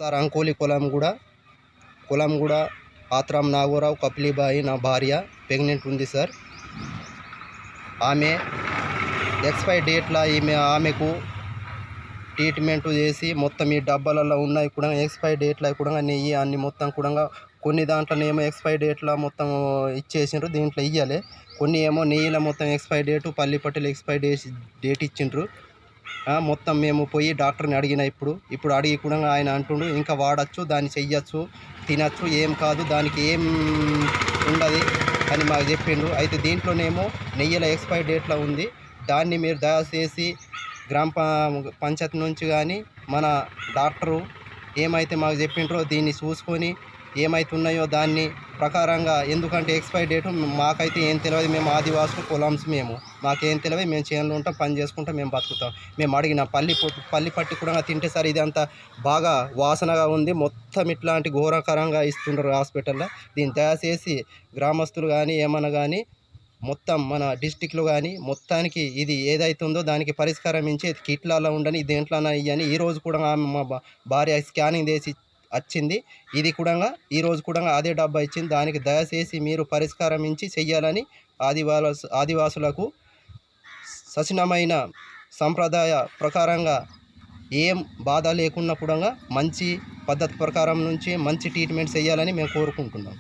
Sir Ankoli Kolanguda ఆత్రం నాగోరావు కపిలిబాయి నా భార్య pregnant ఉంది సార్. ఆమె ఎక్స్పైర్ డేట్లా ఆమెకు ట్రీట్మెంట్ చేసి మొత్తం ఈ డబ్బాలలో ఉన్నాయి కూడా ఎక్స్పైర్ డేట్లా కూడా నెయ్యి అన్ని మొత్తం కూడా కొన్ని దాంట్లోనేమో ఎక్స్పైర్ డేట్లా మొత్తం ఇచ్చేసిండ్రు, దీంట్లో ఇయ్యాలి. కొన్ని ఏమో నెయ్యిలో మొత్తం ఎక్స్పైర్ డేటు పల్లి పట్టీలు ఎక్స్పైర్ డేట్ ఇచ్చిండ్రు. మొత్తం మేము పోయి డాక్టర్ని అడిగిన ఇప్పుడు అడిగి కూడా ఆయన అంటుండు ఇంకా వాడచ్చు, దాన్ని చెయ్యొచ్చు, తినచ్చు, ఏం కాదు, దానికి ఏం ఉండదు అని మాకు చెప్పిండు. అయితే దీంట్లోనేమో నెయ్యిల ఎక్స్పైర్ డేట్లో ఉంది. దాన్ని మీరు దయచేసి గ్రామ పంచాయతీ నుంచి కానీ మన డాక్టరు ఏమైతే మాకు చెప్పిండ్రో దీన్ని చూసుకొని ఏమైతున్నాయో దాన్ని ప్రకారంగా, ఎందుకంటే ఎక్స్పైర్ డేటు మాకైతే ఏం తెలియదు, మేము ఆదివాసులు పొలాంస్, మాకేం తెలియదు, మేము చేనులో ఉంటాం, పని చేసుకుంటాం, మేము బతుకుతాం. మేము అడిగిన పల్లి పట్టి కూడా తింటే సార్ ఇది అంతా బాగా వాసనగా ఉంది, మొత్తం ఇట్లాంటి ఘోరకరంగా ఇస్తుండ్రు హాస్పిటల్లో. దీన్ని దయచేసి గ్రామస్తులు కానీ ఏమన్నా కానీ మొత్తం మన డిస్టిక్లో కానీ మొత్తానికి ఇది ఏదైతుందో దానికి పరిష్కారం ఇచ్చి కిట్లలో ఉండని దేంట్లోనా ఇవ్వని. ఈరోజు కూడా మా భార్య స్కానింగ్ చేసి వచ్చింది, ఇది కూడా ఈరోజు కూడా అదే డబ్బా ఇచ్చింది. దానికి దయచేసి మీరు పరిష్కారం ఇచ్చి చెయ్యాలని ఆదివాసులకు సచినమైన సంప్రదాయ ప్రకారంగా ఏం బాధ లేకున్నప్పుడు మంచి పద్ధతి ప్రకారం నుంచి మంచి ట్రీట్మెంట్ చేయాలని మేము కోరుకుంటున్నాం.